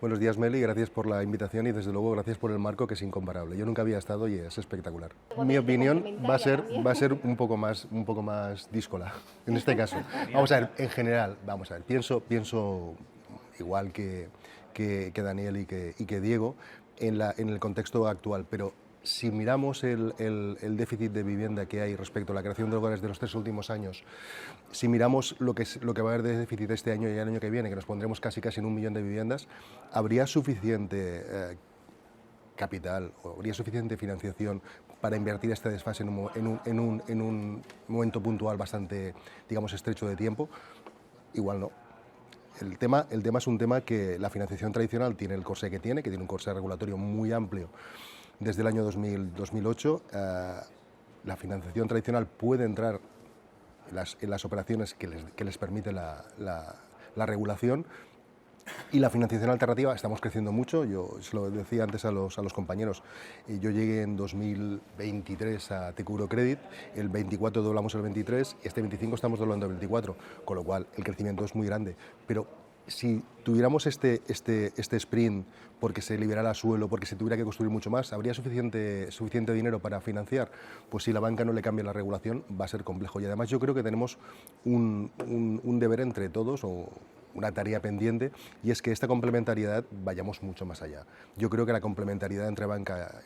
Buenos días, Meli, gracias por la invitación y desde luego gracias por el marco que es incomparable. Yo nunca había estado y es espectacular. Mi opinión va a ser un poco más díscola en este caso. Vamos a ver, en general, vamos a ver, pienso igual que Daniel y que Diego en el contexto actual, pero si miramos el déficit de vivienda que hay respecto a la creación de hogares de los 3 últimos años, si miramos lo que va a haber de déficit este año y el año que viene, que nos pondremos casi en 1 millón de viviendas, ¿habría suficiente capital o habría suficiente financiación para invertir este desfase en un momento puntual bastante, digamos, estrecho de tiempo? Igual no. El tema es un tema que la financiación tradicional tiene el corsé que tiene un corsé regulatorio muy amplio desde el año 2008. La financiación tradicional puede entrar en las operaciones que les permite la regulación, y la financiación alternativa estamos creciendo mucho. Yo se lo decía antes a los compañeros, yo llegué en 2023 a TQ Eurocredit, el 24 doblamos el 23, este 25 estamos doblando el 24, con lo cual el crecimiento es muy grande. Pero si tuviéramos este sprint porque se liberara suelo, porque se tuviera que construir mucho más, ¿habría suficiente dinero para financiar? Pues si la banca no le cambia la regulación va a ser complejo. Y además yo creo que tenemos un deber entre todos, o una tarea pendiente, y es que esta complementariedad vayamos mucho más allá. Yo creo que la complementariedad entre banca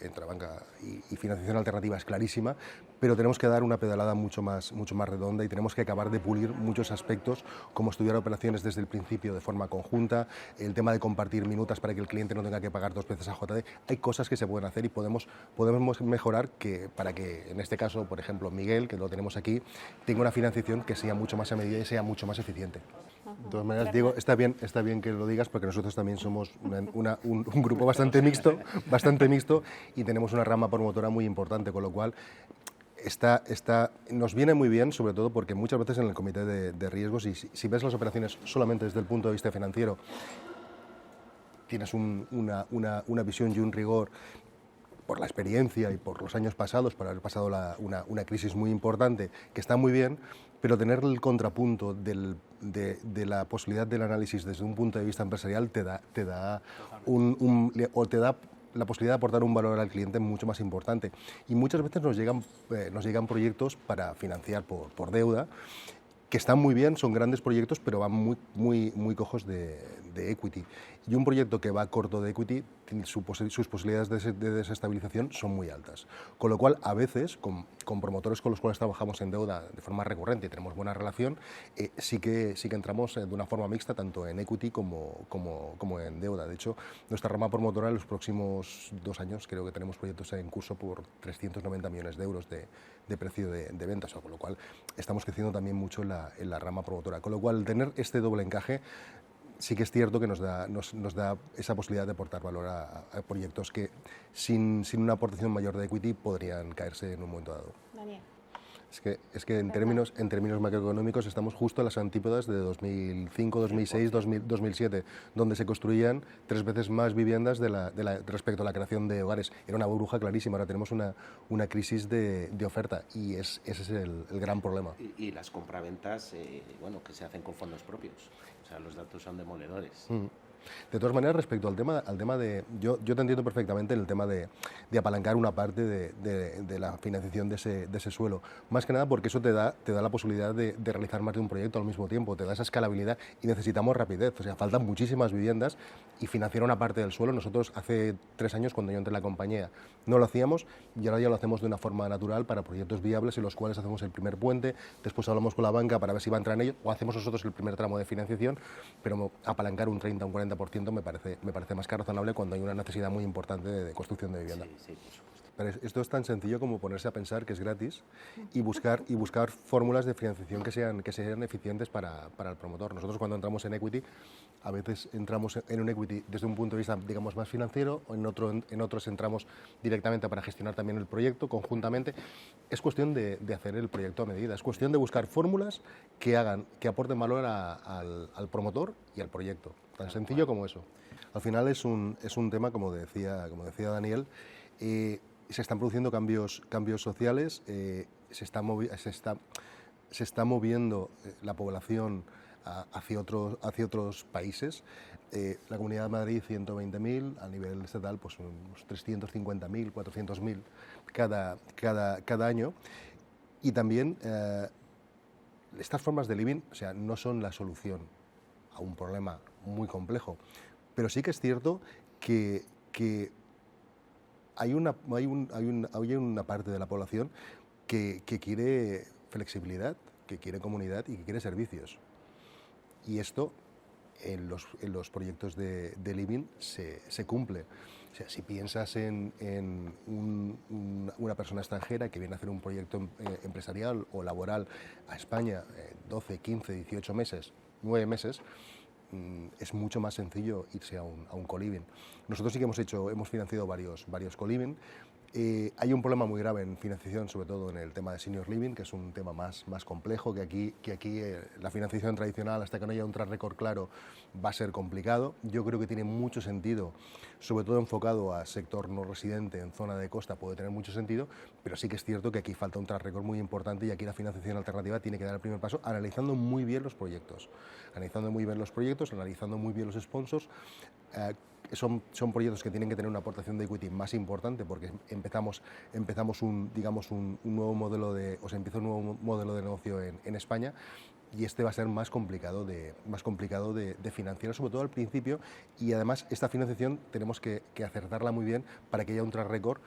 y financiación alternativa es clarísima, pero tenemos que dar una pedalada mucho más redonda y tenemos que acabar de pulir muchos aspectos, como estudiar operaciones desde el principio de forma conjunta, el tema de compartir minutas para que el cliente no tenga que pagar 2 veces a JD. Hay cosas que se pueden hacer y podemos mejorar para que, en este caso, por ejemplo, Miguel, que lo tenemos aquí, tenga una financiación que sea mucho más a medida y sea mucho más eficiente. De todas maneras, Diego, está bien que lo digas, porque nosotros también somos un grupo bastante mixto, y tenemos una rama promotora muy importante, con lo cual nos viene muy bien, sobre todo porque muchas veces en el comité de riesgos, y si ves las operaciones solamente desde el punto de vista financiero, tienes una visión y un rigor por la experiencia y por los años pasados, por haber pasado una crisis muy importante, que está muy bien, pero tener el contrapunto de la posibilidad del análisis desde un punto de vista empresarial te da la posibilidad de aportar un valor al cliente mucho más importante. Y muchas veces nos llegan proyectos para financiar por deuda, que están muy bien, son grandes proyectos, pero van muy cojos de equity. Y un proyecto que va corto de equity, sus posibilidades de desestabilización son muy altas. Con lo cual, a veces, con promotores con los cuales trabajamos en deuda de forma recurrente y tenemos buena relación, sí que entramos de una forma mixta, tanto en equity como en deuda. De hecho, nuestra rama promotora en los próximos 2 años creo que tenemos proyectos en curso por 390 millones de euros de precio de ventas, con lo cual estamos creciendo también mucho en la rama promotora. Con lo cual, tener este doble encaje sí que es cierto que nos da esa posibilidad de aportar valor a proyectos que sin una aportación mayor de equity podrían caerse en un momento dado. Daniel. Es que en términos macroeconómicos estamos justo a las antípodas de 2005, 2006, 2007, donde se construían 3 veces más viviendas respecto a la creación de hogares. Era una burbuja clarísima. Ahora tenemos una crisis de oferta, y ese es el gran problema. Y las compraventas, que se hacen con fondos propios. O sea, los datos son demoledores. De todas maneras, respecto al tema de... Yo te entiendo perfectamente en el tema de apalancar una parte de la financiación de ese suelo. Más que nada porque eso te da la posibilidad de realizar más de un proyecto al mismo tiempo, te da esa escalabilidad, y necesitamos rapidez. O sea, faltan muchísimas viviendas, y financiar una parte del suelo, nosotros hace 3 años, cuando yo entré en la compañía, no lo hacíamos, y ahora ya lo hacemos de una forma natural para proyectos viables, en los cuales hacemos el primer puente, después hablamos con la banca para ver si va a entrar en ello, o hacemos nosotros el primer tramo de financiación, pero apalancar un 30 o un 40% me parece más que razonable cuando hay una necesidad muy importante de construcción de vivienda. Sí, por supuesto. Pero esto es tan sencillo como ponerse a pensar que es gratis y buscar fórmulas de financiación que sean eficientes para el promotor. Nosotros, cuando entramos en equity, a veces entramos en un equity desde un punto de vista, digamos, más financiero, o en otros entramos directamente para gestionar también el proyecto conjuntamente. Es cuestión de hacer el proyecto a medida, es cuestión de buscar fórmulas que aporten valor al promotor y al proyecto. Tan sencillo como eso. Al final es un tema, como decía Daniel, se están produciendo cambios sociales, se está moviendo la población hacia otros países. La Comunidad de Madrid 120.000, a nivel estatal pues unos 350.000, 400.000 cada año. Y también estas formas de living, o sea, no son la solución a un problema muy complejo, pero sí que es cierto que hay una parte de la población que quiere flexibilidad, que quiere comunidad y que quiere servicios. Y esto en los proyectos de living se cumple. O sea, si piensas en una persona extranjera que viene a hacer un proyecto empresarial o laboral a España, 12, 15, 18 meses, 9 meses, es mucho más sencillo irse a un co-living. Nosotros sí que hemos financiado varios co-living. Hay un problema muy grave en financiación, sobre todo en el tema de senior living, que es un tema más complejo, que aquí la financiación tradicional, hasta que no haya un track record claro, va a ser complicado. Yo creo que tiene mucho sentido, sobre todo enfocado a sector no residente en zona de costa, puede tener mucho sentido, pero sí que es cierto que aquí falta un track record muy importante y aquí la financiación alternativa tiene que dar el primer paso, analizando muy bien los proyectos, analizando muy bien los sponsors. Son proyectos que tienen que tener una aportación de equity más importante porque empezamos un nuevo modelo empieza un nuevo modelo de negocio en España, y este va a ser más complicado de financiar, sobre todo al principio, y además esta financiación tenemos que acertarla muy bien para que haya un track record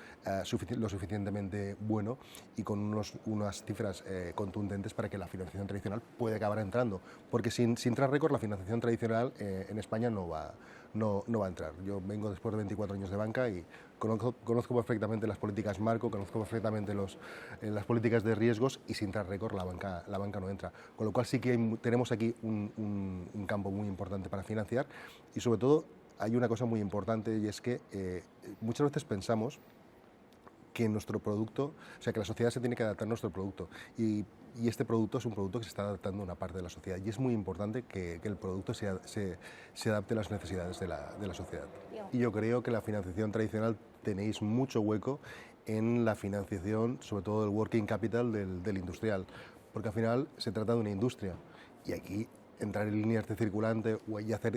lo suficientemente bueno y con unas cifras contundentes para que la financiación tradicional pueda acabar entrando, porque sin track record la financiación tradicional en España no va a entrar. Yo vengo después de 24 años de banca y conozco perfectamente las políticas marco, conozco perfectamente las políticas de riesgos, y sin track record la banca no entra. Con lo cual sí que tenemos aquí un campo muy importante para financiar, y sobre todo hay una cosa muy importante, y es que muchas veces pensamos que nuestro producto, o sea, que la sociedad se tiene que adaptar a nuestro producto, y este producto es un producto que se está adaptando a una parte de la sociedad, y es muy importante que el producto se adapte a las necesidades de la sociedad. Y yo creo que la financiación tradicional tenéis mucho hueco en la financiación, sobre todo del working capital del industrial, porque al final se trata de una industria, y aquí entrar en líneas de circulante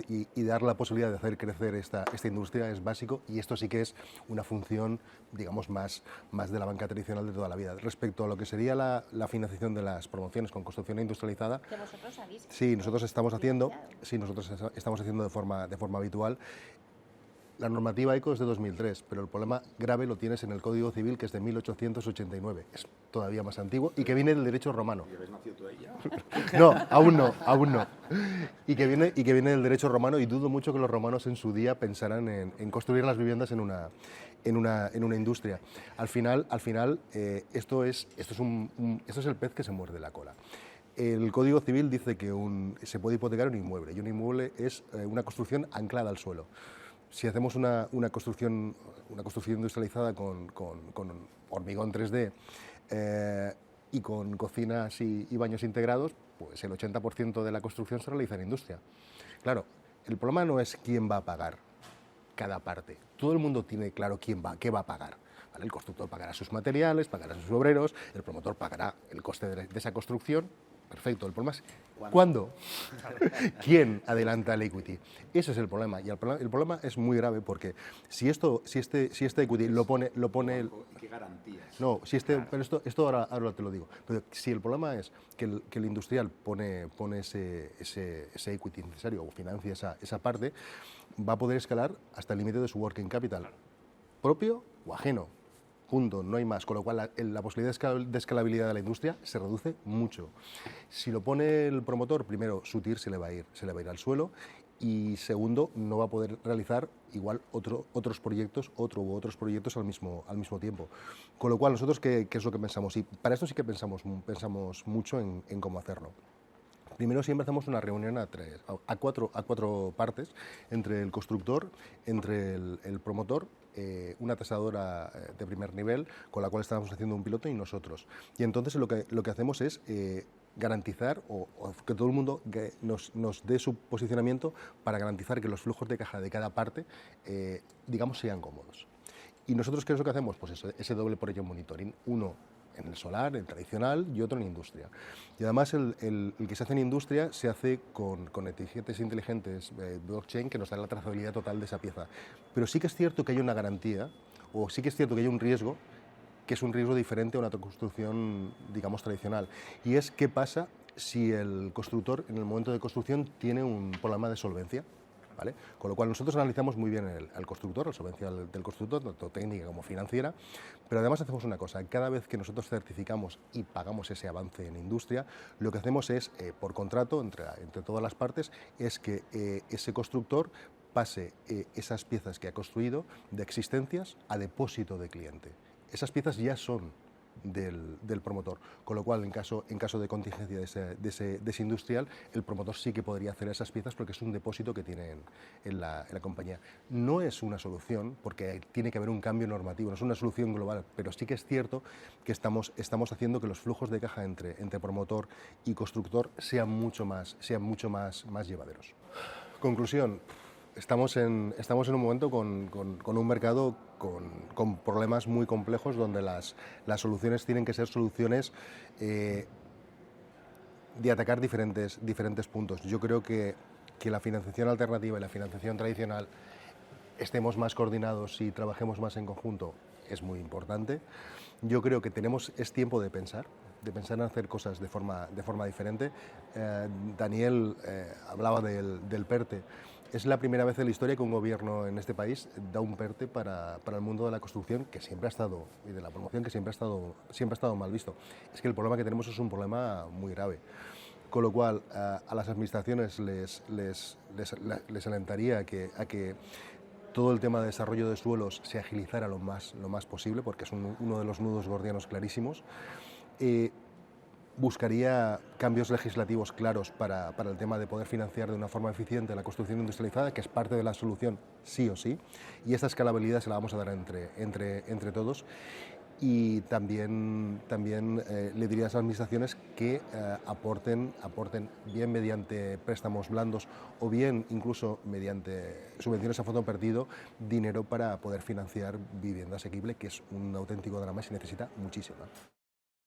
y dar la posibilidad de hacer crecer esta industria es básico, y esto sí que es una función, digamos, más de la banca tradicional de toda la vida. Respecto a lo que sería la financiación de las promociones con construcción industrializada, que vosotros habéis nosotros estamos haciendo de forma habitual. La normativa ECO es de 2003, pero el problema grave lo tienes en el Código Civil, que es de 1889. Es todavía más antiguo y que viene del derecho romano. ¿Y habéis nacido tú ahí ya? No, aún no. Y que viene del derecho romano, y dudo mucho que los romanos en su día pensaran en construir las viviendas en una industria. Al final esto es el pez que se muerde la cola. El Código Civil dice que se puede hipotecar un inmueble, y un inmueble es una construcción anclada al suelo. Si hacemos una construcción industrializada con hormigón 3D y con cocinas y baños integrados, pues el 80% de la construcción se realiza en industria. Claro, el problema no es quién va a pagar cada parte. Todo el mundo tiene claro qué va a pagar. ¿Vale? El constructor pagará sus materiales, pagará sus obreros, el promotor pagará el coste de esa construcción. Perfecto, el problema es ¿cuándo? ¿Quién adelanta el equity? Ese es el problema, y el problema es muy grave, porque si este equity lo pone ¿Qué garantías? no, pero esto ahora te lo digo. Pero si el problema es que el industrial pone ese equity necesario o financia esa parte, va a poder escalar hasta el límite de su working capital, propio o ajeno. Punto, no hay más, con lo cual la posibilidad de escalabilidad de la industria se reduce mucho. Si lo pone el promotor, primero, su TIR se le va a ir al suelo, y segundo, no va a poder realizar igual otros proyectos al mismo tiempo. Con lo cual, nosotros, ¿qué es lo que pensamos? Y para esto sí que pensamos mucho en cómo hacerlo. Primero siempre hacemos una reunión a cuatro partes, entre el constructor, entre el promotor, una tasadora de primer nivel con la cual estamos haciendo un piloto, y nosotros. Y entonces lo que hacemos es garantizar o que todo el mundo nos dé su posicionamiento para garantizar que los flujos de caja de cada parte, digamos, sean cómodos. Y nosotros, ¿qué es lo que hacemos? Pues ese doble project monitoring. Uno, en el solar, el tradicional, y otro en industria. Y además el que se hace en industria se hace con etiquetas inteligentes, blockchain, que nos da la trazabilidad total de esa pieza. Pero sí que es cierto que hay una garantía, o sí que es cierto que hay un riesgo, que es un riesgo diferente a una construcción, digamos, tradicional. Y es qué pasa si el constructor, en el momento de construcción, tiene un problema de solvencia. ¿Vale? Con lo cual nosotros analizamos muy bien el constructor, la solvencia del constructor, tanto técnica como financiera, pero además hacemos una cosa: cada vez que nosotros certificamos y pagamos ese avance en industria, lo que hacemos es, por contrato, entre todas las partes, es que ese constructor pase esas piezas que ha construido de existencias a depósito de cliente. Esas piezas ya son del promotor, con lo cual en caso de contingencia de ese industrial, el promotor sí que podría hacer esas piezas porque es un depósito que tiene en la compañía. No es una solución, porque tiene que haber un cambio normativo, no es una solución global, pero sí que es cierto que estamos haciendo que los flujos de caja entre promotor y constructor sean mucho más llevaderos. Conclusión: estamos en un momento con un mercado con problemas muy complejos, donde las soluciones tienen que ser soluciones de atacar diferentes puntos. Yo creo que la financiación alternativa y la financiación tradicional estemos más coordinados y trabajemos más en conjunto es muy importante. Yo creo que es tiempo de pensar en hacer cosas de forma diferente. Daniel hablaba del PERTE. Es la primera vez en la historia que un gobierno en este país da un PERTE para el mundo de la construcción, que siempre ha estado, y de la promoción, que siempre ha estado mal visto. Es que el problema que tenemos es un problema muy grave. Con lo cual, a las administraciones les alentaría a que todo el tema de desarrollo de suelos se agilizara lo más posible, porque es uno de los nudos gordianos clarísimos. Buscaría cambios legislativos claros para el tema de poder financiar de una forma eficiente la construcción industrializada, que es parte de la solución sí o sí, y esta escalabilidad se la vamos a dar entre todos. Y también le diría a las administraciones que aporten bien mediante préstamos blandos o bien incluso mediante subvenciones a fondo perdido dinero para poder financiar vivienda asequible, que es un auténtico drama y se necesita muchísimo.